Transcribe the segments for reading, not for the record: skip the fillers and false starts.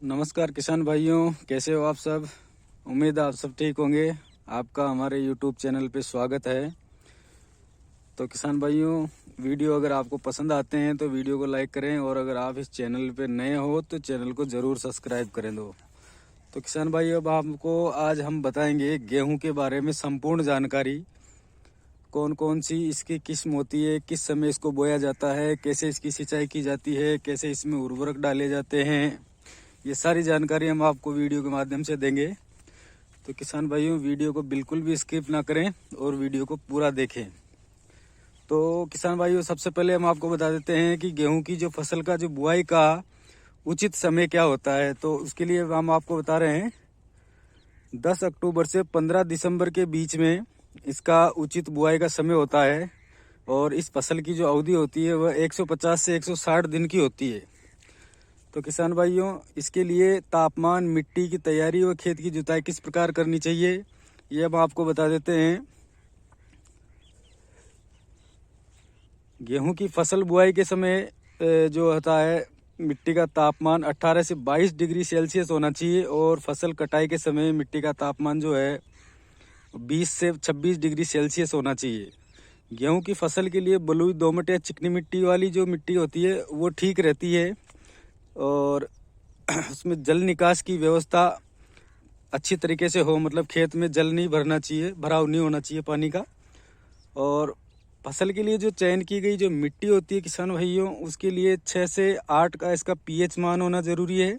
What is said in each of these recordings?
नमस्कार किसान भाइयों, कैसे हो आप सब। उम्मीद है आप सब ठीक होंगे। आपका हमारे YouTube चैनल पे स्वागत है। तो किसान भाइयों, वीडियो अगर आपको पसंद आते हैं तो वीडियो को लाइक करें, और अगर आप इस चैनल पे नए हो तो चैनल को ज़रूर सब्सक्राइब करें दो। तो किसान भाइयों, अब आपको आज हम बताएंगे गेहूं के बारे में संपूर्ण जानकारी। कौन कौन सी इसकी किस्म होती है, किस समय इसको बोया जाता है, कैसे इसकी सिंचाई की जाती है, कैसे इसमें उर्वरक डाले जाते हैं, ये सारी जानकारी हम आपको वीडियो के माध्यम से देंगे। तो किसान भाइयों, वीडियो को बिल्कुल भी स्किप ना करें और वीडियो को पूरा देखें। तो किसान भाइयों, सबसे पहले हम आपको बता देते हैं कि गेहूं की जो फसल का जो बुआई का उचित समय क्या होता है। तो उसके लिए हम आपको बता रहे हैं 10 अक्टूबर से 15 दिसंबर के बीच में इसका उचित बुआई का समय होता है। और इस फसल की जो अवधि होती है वह 150 से 160 दिन की होती है। तो किसान भाइयों, इसके लिए तापमान, मिट्टी की तैयारी और खेत की जुताई किस प्रकार करनी चाहिए, ये हम आपको बता देते हैं। गेहूं की फसल बुआई के समय जो होता है, मिट्टी का तापमान 18 से 22 डिग्री सेल्सियस होना चाहिए, और फसल कटाई के समय मिट्टी का तापमान जो है 20 से 26 डिग्री सेल्सियस होना चाहिए। गेहूं की फसल के लिए बलुई, दोमट या चिकनी मिट्टी वाली जो मिट्टी होती है वो ठीक रहती है, और उसमें जल निकास की व्यवस्था अच्छी तरीके से हो, मतलब खेत में जल नहीं भरना चाहिए, भराव नहीं होना चाहिए पानी का। और फसल के लिए जो चयन की गई जो मिट्टी होती है किसान भाइयों, उसके लिए 6 से 8 का इसका पीएच मान होना ज़रूरी है।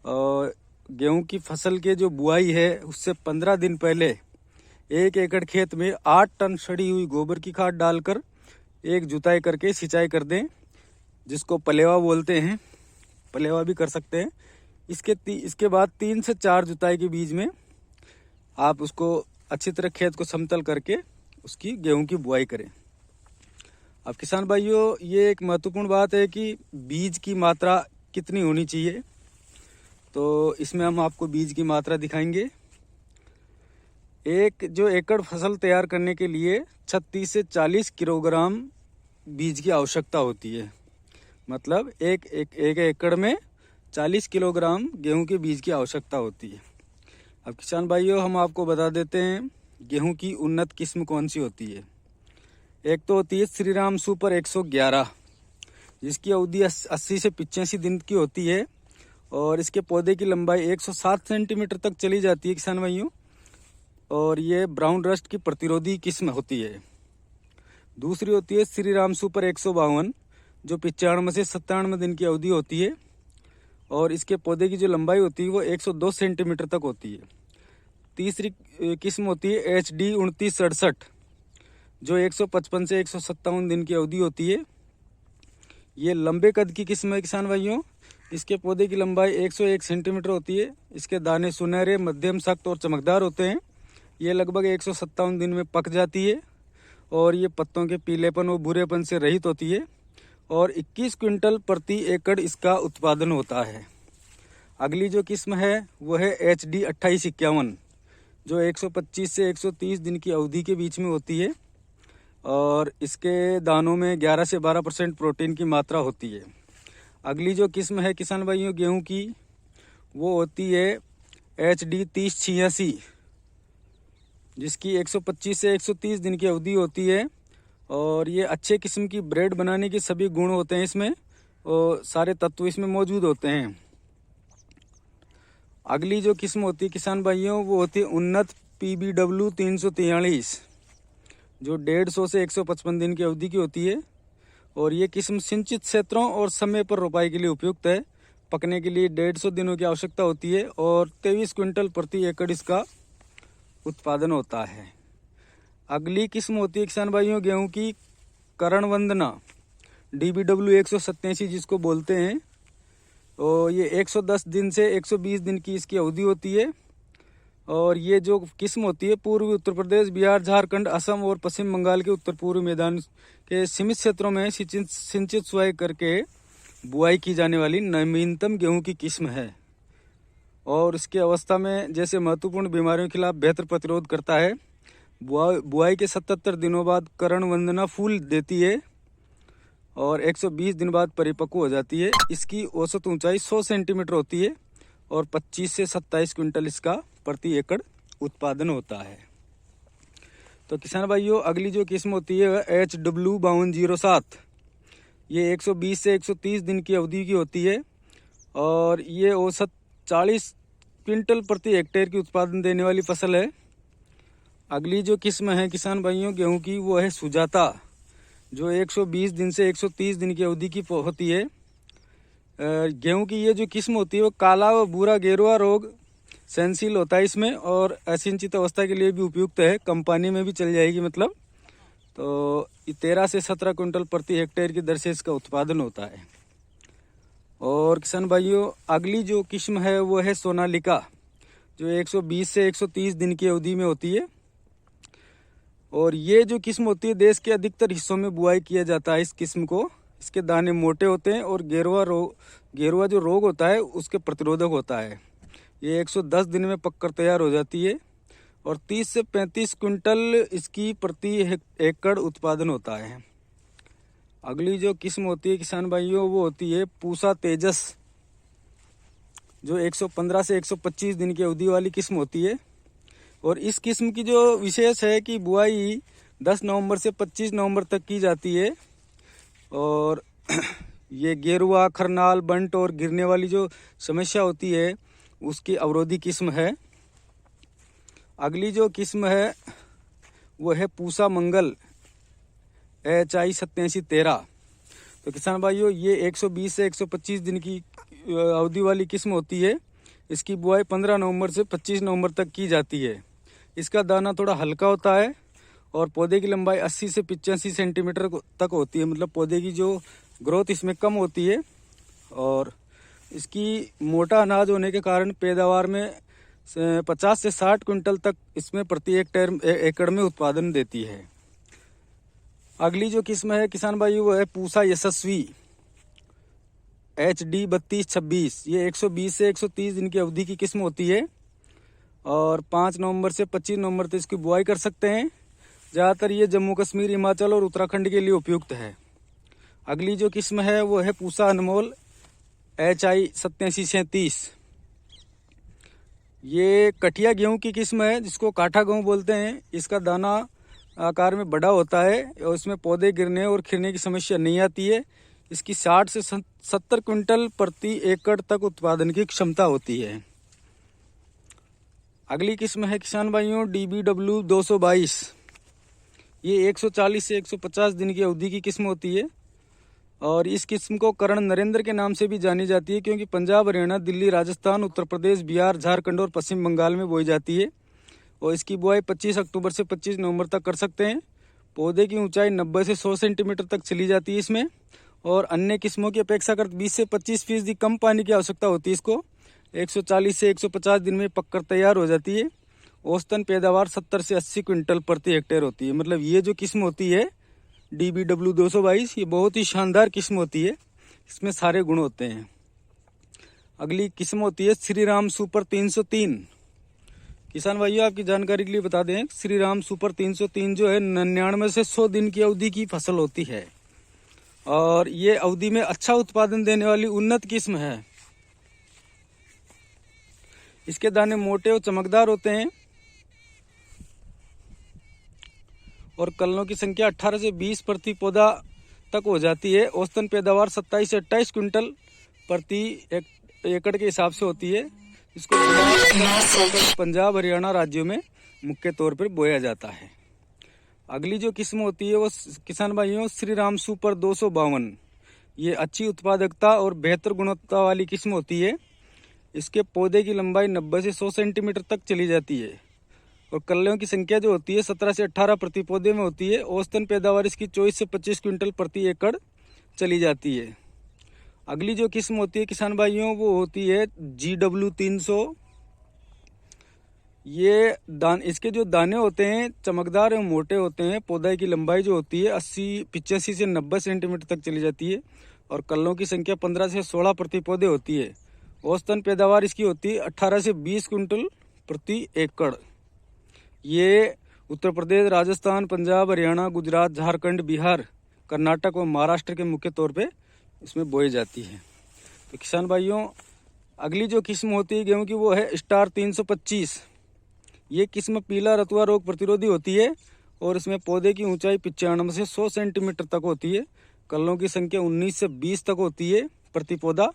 और गेहूं की फसल के जो बुआई है उससे 15 दिन पहले 1 एकड़ खेत में 8 टन सड़ी हुई गोबर की खाद डालकर एक जुताई करके सिंचाई कर दें, जिसको पलेवा बोलते हैं। पलेवा भी कर सकते हैं। इसके बाद 3 से 4 जुताई के बीच में आप उसको अच्छी तरह खेत को समतल करके उसकी गेहूं की बुआई करें। अब किसान भाइयों, ये एक महत्वपूर्ण बात है कि बीज की मात्रा कितनी होनी चाहिए। तो इसमें हम आपको बीज की मात्रा दिखाएंगे। एक जो एकड़ फसल तैयार करने के लिए 36 से 40 किलोग्राम बीज की आवश्यकता होती है। मतलब एक एकड़ में 40 किलोग्राम गेहूं के बीज की आवश्यकता होती है। अब किसान भाइयों, हम आपको बता देते हैं गेहूं की उन्नत किस्म कौन सी होती है। एक तो होती है श्रीराम सुपर 111, जिसकी अवधि 80 से 85 दिन की होती है, और इसके पौधे की लंबाई 107 सेंटीमीटर तक चली जाती है किसान भाइयों, और ये ब्राउन रस्ट की प्रतिरोधी किस्म होती है। दूसरी होती है श्रीराम सुपर 152, जो 95 से 97 दिन की अवधि होती है, और इसके पौधे की जो लंबाई होती है वो 102 सेंटीमीटर तक होती है। तीसरी किस्म होती है HD 2967, जो 155 से 157 दिन की अवधि होती है। ये लंबे कद की किस्म है किसान भाइयों। इसके पौधे की लंबाई 101 सेंटीमीटर होती है। इसके दाने सुनहरे, मध्यम, सख्त और चमकदार होते हैं। ये लगभग 157 दिन में पक जाती है, और ये पत्तों के पीलेपन और भूरेपन से रहित होती है, और 21 क्विंटल प्रति एकड़ इसका उत्पादन होता है। अगली जो किस्म है वो है HD 2851, जो 125 से 130 दिन की अवधि के बीच में होती है, और इसके दानों में 11 से 12% प्रोटीन की मात्रा होती है। अगली जो किस्म है किसान भाइयों गेहूं की, वो होती है HD 3086, जिसकी 125 से 130 दिन की अवधि होती है, और ये अच्छे किस्म की ब्रेड बनाने के सभी गुण होते हैं इसमें, और सारे तत्व इसमें मौजूद होते हैं। अगली जो किस्म होती है किसान भाइयों, वो होती है उन्नत PBW 343, जो 150 से 155 दिन की अवधि की होती है, और ये किस्म सिंचित क्षेत्रों और समय पर रोपाई के लिए उपयुक्त है। पकने के लिए 150 दिनों की आवश्यकता होती है, और 23 क्विंटल प्रति एकड़ इसका उत्पादन होता है। अगली किस्म होती है किसान भाइयों गेहूं की करण वंदना DBW 187, जिसको बोलते हैं, और ये 110 दिन से 120 दिन की इसकी अवधि होती है। और ये जो किस्म होती है पूर्वी उत्तर प्रदेश, बिहार, झारखंड, असम और पश्चिम बंगाल के उत्तर पूर्वी मैदान के सीमित क्षेत्रों में सिंचित सिंचाई करके बुआई की जाने वाली नवीनतम गेहूं की किस्म है, और इसकी अवस्था में जैसे महत्वपूर्ण बीमारियों के खिलाफ बेहतर प्रतिरोध करता है। बुआई के 77 दिनों बाद करण वंदना फूल देती है, और 120 दिन बाद परिपक्व हो जाती है। इसकी औसत ऊंचाई 100 सेंटीमीटर होती है। और 25 से 27 क्विंटल इसका प्रति एकड़ उत्पादन होता है। तो किसान भाइयों, अगली जो किस्म होती है वह HW5207। ये 120 से 130 दिन की अवधि की होती है और ये औसत 40 क्विंटल प्रति हेक्टेयर की उत्पादन देने वाली फसल है। अगली जो किस्म है किसान भाइयों गेहूं की, वो है सुजाता, जो 120 दिन से 130 दिन की अवधि की होती है। गेहूं की ये जो किस्म होती है वो काला व भूरा गेरुआ रोग सहनशील होता है इसमें, और असिंचित अवस्था के लिए भी उपयुक्त है, कंपानी में भी चल जाएगी मतलब। तो 13 से 17 क्विंटल प्रति हेक्टेयर की दर से इसका उत्पादन होता है। और किसान भाइयों, अगली जो किस्म है वो है सोनालिका, जो 120 से 130 दिन की अवधि में होती है। और ये जो किस्म होती है देश के अधिकतर हिस्सों में बुआई किया जाता है इस किस्म को। इसके दाने मोटे होते हैं और गेरुआ जो रोग होता है उसके प्रतिरोधक होता है। ये 110 दिन में पककर तैयार हो जाती है और 30 से 35 क्विंटल इसकी प्रति एकड़ उत्पादन होता है। अगली जो किस्म होती है किसान भाइयों वो होती है पूसा तेजस, जो 115 से 125 दिन की अवधि वाली किस्म होती है। और इस किस्म की जो विशेष है कि बुआई 10 नवंबर से 25 नवंबर तक की जाती है। और ये गेरुआ, खरनाल, बंट और गिरने वाली जो समस्या होती है उसकी अवरोधी किस्म है। अगली जो किस्म है वो है पूसा मंगल HI 8713। तो किसान भाइयों, ये 120 से 125 दिन की अवधि वाली किस्म होती है। इसकी बुआई 15 नवंबर से 25 नवंबर तक की जाती है। इसका दाना थोड़ा हल्का होता है और पौधे की लंबाई 80 से 85 सेंटीमीटर तक होती है, मतलब पौधे की जो ग्रोथ इसमें कम होती है। और इसकी मोटा अनाज होने के कारण पैदावार में 50 से 60 क्विंटल तक इसमें प्रति एकड़ में उत्पादन देती है। अगली जो किस्म है किसान भाई वो है पूसा यशस्वी HD 3226। ये 120 से 130 दिन की अवधि की किस्म होती है और 5 नवंबर से 25 नवंबर तक इसकी बुआई कर सकते हैं। ज़्यादातर ये जम्मू कश्मीर, हिमाचल और उत्तराखंड के लिए उपयुक्त है। अगली जो किस्म है वो है पूसा अनमोल HI 8737। ये कटिया गेहूं की किस्म है जिसको काठा गेहूं बोलते हैं। इसका दाना आकार में बड़ा होता है और इसमें पौधे गिरने और खिलने की समस्या नहीं आती है। इसकी 60 से 70 क्विंटल प्रति एकड़ तक उत्पादन की क्षमता होती है। अगली किस्म है किसान भाइयों DBW 222। ये 140 से 150 दिन की अवधि की किस्म होती है और इस किस्म को कर्ण नरेंद्र के नाम से भी जानी जाती है, क्योंकि पंजाब, हरियाणा, दिल्ली, राजस्थान, उत्तर प्रदेश, बिहार, झारखंड और पश्चिम बंगाल में बोई जाती है। और इसकी बुआई 25 अक्टूबर से 25 नवंबर तक कर सकते हैं। पौधे की ऊंचाई 90 से 100 सेंटीमीटर तक चली जाती है इसमें, और अन्य किस्मों की अपेक्षाकृत 20 से 25% कम पानी की आवश्यकता होती है। इसको 140 से 150 दिन में पककर तैयार हो जाती है। औसतन पैदावार 70 से 80 क्विंटल प्रति हेक्टेयर होती है। मतलब ये जो किस्म होती है DBW 222 ये बहुत ही शानदार किस्म होती है, इसमें सारे गुण होते हैं। अगली किस्म होती है श्री राम सुपर 303। किसान भाइयों, आपकी जानकारी के लिए बता दें, श्री राम सुपर 303 जो है 99 से 100 दिन की अवधि की फसल होती है और ये अवधि में अच्छा उत्पादन देने वाली उन्नत किस्म है। इसके दाने मोटे और चमकदार होते हैं और कलनों की संख्या 18 से 20 प्रति पौधा तक हो जाती है। औसतन पैदावार 27 से 28 क्विंटल प्रति एकड़ के हिसाब से होती है। इसको पंजाब, हरियाणा राज्यों में मुख्य तौर पर बोया जाता है। अगली जो किस्म होती है वो किसान भाइयों श्री राम सुपर 252। ये अच्छी उत्पादकता और बेहतर गुणवत्ता वाली किस्म होती है। इसके पौधे की लंबाई 90 से 100 सेंटीमीटर तक चली जाती है और कलियों की संख्या जो होती है 17 से 18 प्रति पौधे में होती है। औसतन पैदावार इसकी 24 से 25 क्विंटल प्रति एकड़ चली जाती है। अगली जो किस्म होती है किसान भाइयों वो होती है GW 300। ये इसके जो दाने होते हैं चमकदार एवं मोटे होते हैं। पौधे की लंबाई जो होती है 85 से 90 सेंटीमीटर तक चली जाती है और कल्लों की संख्या 15 से 16 प्रति पौधे होती है। औसतन पैदावार इसकी होती है 18 से 20 क्विंटल प्रति एकड़। ये उत्तर प्रदेश, राजस्थान, पंजाब, हरियाणा, गुजरात, झारखंड, बिहार, कर्नाटक और महाराष्ट्र के मुख्य तौर पे इसमें बोई जाती है। तो किसान भाइयों, अगली जो किस्म होती है गेहूं की वो है स्टार 325। ये किस्म पीला रतुआ रोग प्रतिरोधी होती है और इसमें पौधे की ऊंचाई 95 से 100 सेंटीमीटर तक होती है। कल्लों की संख्या 19 से 20 तक होती है प्रति पौधा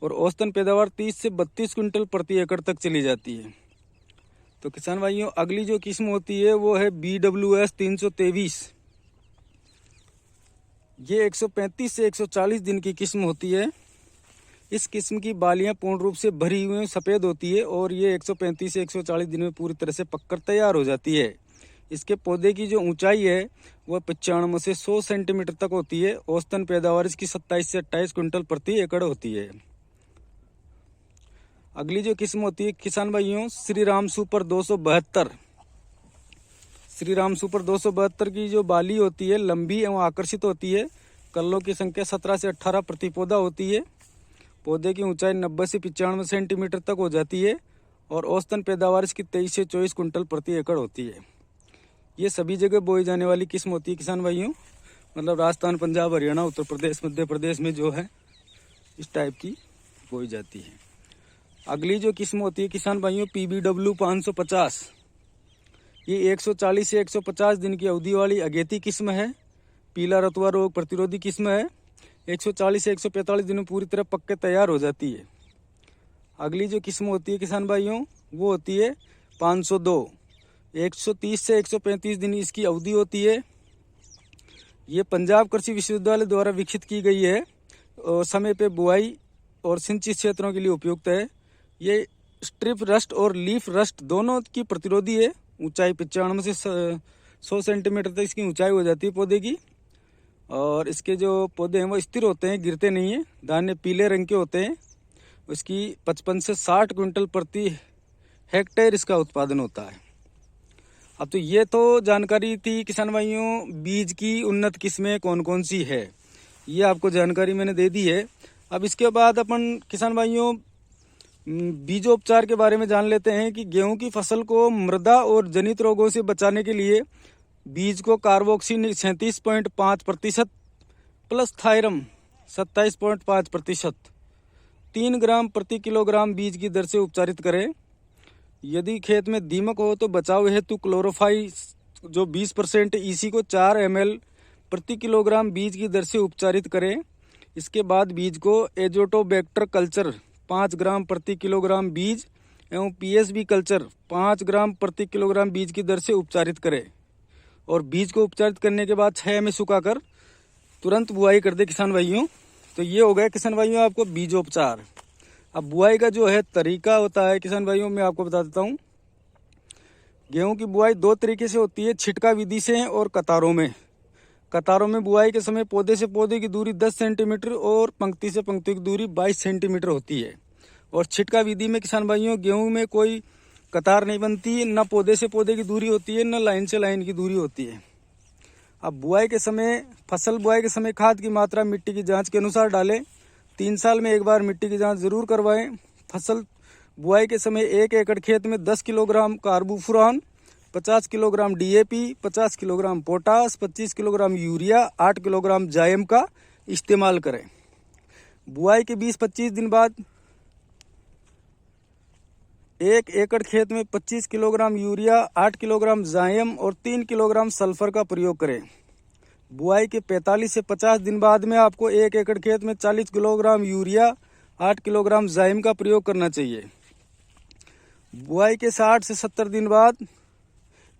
और औसतन पैदावार 30 से 32 क्विंटल प्रति एकड़ तक चली जाती है। तो किसान भाइयों, अगली जो किस्म होती है वो है BWS 323। ये 135 से 140 दिन की किस्म होती है। इस किस्म की बालियां पूर्ण रूप से भरी हुई सफ़ेद होती है और ये 135 से 140 दिन में पूरी तरह से पककर तैयार हो जाती है। इसके पौधे की जो ऊंचाई है वह 95 से 100 सेंटीमीटर तक होती है। औसतन पैदावार इसकी 27 से 28 क्विंटल प्रति एकड़ होती है। अगली जो किस्म होती है किसान भाइयों, श्री राम सुपर 272। श्री राम सुपर 272 की जो बाली होती है लंबी एवं आकर्षित होती है। कल्लों की संख्या 17 से 18 प्रति पौधा होती है। पौधे की ऊंचाई 90 से 95 सेंटीमीटर तक हो जाती है और औसतन पैदावार इसकी 23 से 24 कुंटल प्रति एकड़ होती है। ये सभी जगह बोई जाने वाली किस्म होती है किसान भाइयों, मतलब राजस्थान, पंजाब, हरियाणा, उत्तर प्रदेश, मध्य प्रदेश में जो है इस टाइप की बोई जाती है। अगली जो किस्म होती है किसान भाइयों PBW 550। ये 140 से 150 दिन की अवधि वाली अगेती किस्म है। पीला रतुआ रोग प्रतिरोधी किस्म है। 140 से 145 दिन में पूरी तरह पक के तैयार हो जाती है। अगली जो किस्म होती है किसान भाइयों वो होती है 502। 130 से 135 दिन इसकी अवधि होती है। ये पंजाब कृषि विश्वविद्यालय द्वारा विकसित की गई है और समय पे बुआई और सिंचित क्षेत्रों के लिए उपयुक्त है। ये स्ट्रिप रस्ट और लीफ रस्ट दोनों की प्रतिरोधी है। ऊंचाई 95 से 100 सेंटीमीटर तक इसकी ऊंचाई हो जाती है पौधे की और इसके जो पौधे हैं वो स्थिर होते हैं, गिरते नहीं हैं। दाने पीले रंग के होते हैं। इसकी 55 से 60 क्विंटल प्रति हेक्टेयर इसका उत्पादन होता है। अब तो ये तो जानकारी थी किसान भाइयों बीज की उन्नत किस्में कौन कौन सी है, ये आपको जानकारी मैंने दे दी है। अब इसके बाद अपन किसान भाइयों बीजोपचार के बारे में जान लेते हैं कि गेहूं की फसल को मृदा और जनित रोगों से बचाने के लिए बीज को कार्बोक्सिन 37.5% प्लस थायरम 27.5% 3 ग्राम प्रति किलोग्राम बीज की दर से उपचारित करें। यदि खेत में दीमक हो तो बचाव हेतु क्लोरोफाई जो 20% EC को 4 ml प्रति किलोग्राम बीज की दर से उपचारित करें। इसके बाद बीज को एजोटोबैक्टर कल्चर 5 ग्राम प्रति किलोग्राम बीज एवं PSB कल्चर 5 ग्राम प्रति किलोग्राम बीज की दर से उपचारित करें और बीज को उपचारित करने के बाद 6 में सुखाकर तुरंत बुआई कर दे किसान भाइयों। तो ये हो गया किसान भाइयों आपको बीजोपचार। अब बुआई का जो है तरीका होता है किसान भाइयों मैं आपको बता देता हूँ। गेहूं की बुआई 2 तरीके से होती है, छिटका विधि से और कतारों में। कतारों में बुआई के समय पौधे से पौधे की दूरी 10 सेंटीमीटर और पंक्ति से पंक्ति की दूरी 22 सेंटीमीटर होती है। और छिटका विधि में किसान भाइयों गेहूं में कोई कतार नहीं बनती, न पौधे से पौधे की दूरी होती है, न लाइन से लाइन की दूरी होती है। अब बुआई के समय फसल बुआई के समय खाद की मात्रा मिट्टी की जांच के अनुसार डालें। 3 साल में एक बार मिट्टी की जांच जरूर करवाएं। फसल बुआई के समय 1 एकड़ खेत में 10 kilogram carbofuran, 50 kilogram DAP, 50 kilogram potash, 25 kilogram urea, 8 kilogram जायम का इस्तेमाल करें। बुआई के 20-25 दिन बाद 1 एकड़ खेत में 25 किलोग्राम यूरिया, 8 किलोग्राम जायम और 3 किलोग्राम सल्फर का प्रयोग करें। बुआई के 45 से 50 दिन बाद में आपको 1 एकड़ खेत में 40 किलोग्राम यूरिया, 8 किलोग्राम जायम का प्रयोग करना चाहिए। बुआई के 60 से 70 दिन बाद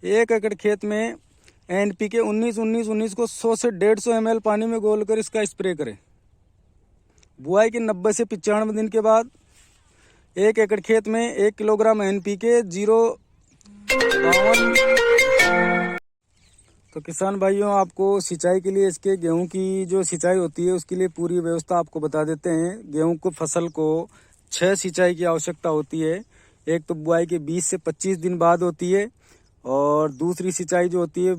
1 एकड़ खेत में NPK 19-19-19 को 100 से 150 ml पानी में घोलकर इसका स्प्रे करें। बुआई के 90 से 95 दिन के बाद 1 एकड़ खेत में 1 किलोग्राम NPK 0.52। तो किसान भाइयों आपको सिंचाई के लिए इसके गेहूं की जो सिंचाई होती है उसके लिए पूरी व्यवस्था आपको बता देते हैं। गेहूं को फसल को 6 सिंचाई की आवश्यकता होती है। एक तो बुआई के 20 से 25 दिन बाद होती है और दूसरी सिंचाई जो होती है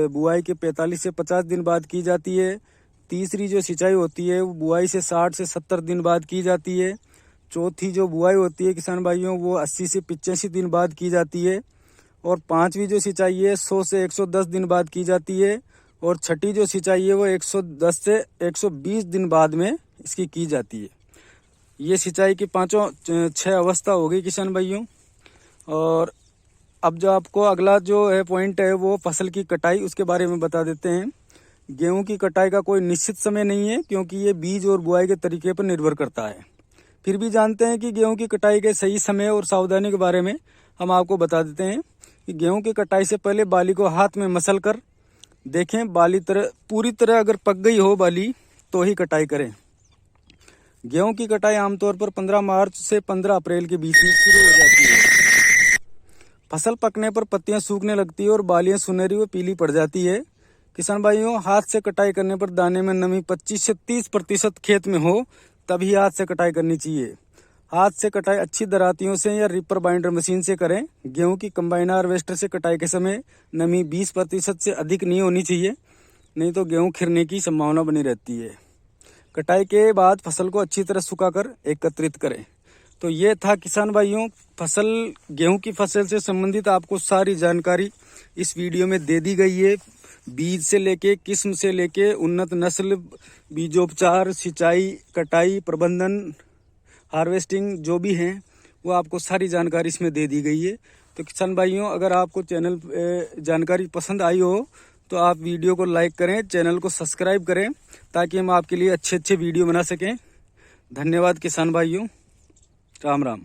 बुआई के 45 से 50 दिन बाद की जाती है। तीसरी जो सिंचाई होती है वो बुआई से 60 से 70 दिन बाद की जाती है। चौथी जो बुआई होती है किसान भाइयों वो 80 से 85 दिन बाद की जाती है और पांचवी जो सिंचाई है 100 से 110 दिन बाद की जाती है और छठी जो सिंचाई है वो 110 से 120 दिन बाद में इसकी की जाती है। ये सिंचाई की 6 अवस्था हो गई किसान भाइयों। और अब जो आपको अगला जो है पॉइंट है वो फसल की कटाई, उसके बारे में बता देते हैं। गेहूं की कटाई का कोई निश्चित समय नहीं है, क्योंकि ये बीज और बुआई के तरीके पर निर्भर करता है। फिर भी जानते हैं कि गेहूं की कटाई के सही समय और सावधानी के बारे में हम आपको बता देते हैं कि गेहूं की कटाई से पहले बाली को हाथ में मसल कर देखें। बाली पूरी तरह अगर पक गई हो बाली तो ही कटाई करें। गेहूं की कटाई आमतौर पर 15 मार्च से 15 अप्रैल के बीच में शुरू हो जाती है। फसल पकने पर पत्तियां सूखने लगती है और बालियां सुनहरी व पीली पड़ जाती है। किसान भाइयों, हाथ से कटाई करने पर दाने में नमी 25 से 30% खेत में हो तभी हाथ से कटाई करनी चाहिए। हाथ से कटाई अच्छी दरातियों से या रिपर बाइंडर मशीन से करें। गेहूं की कंबाइन हार्वेस्टर से कटाई के समय नमी 20% से अधिक नहीं होनी चाहिए, नहीं तो गेहूं खिरने की संभावना बनी रहती है। कटाई के बाद फसल को अच्छी तरह सुखाकर एकत्रित करें। तो ये था किसान भाइयों, गेहूं की फसल से संबंधित आपको सारी जानकारी इस वीडियो में दे दी गई है। बीज से लेके, किस्म से लेके, उन्नत नस्ल, बीजोपचार, सिंचाई, कटाई, प्रबंधन, हार्वेस्टिंग जो भी हैं वो आपको सारी जानकारी इसमें दे दी गई है। तो किसान भाइयों, अगर आपको चैनल जानकारी पसंद आई हो तो आप वीडियो को लाइक करें, चैनल को सब्सक्राइब करें, ताकि हम आपके लिए अच्छे वीडियो बना सकें। धन्यवाद किसान भाइयों, राम राम।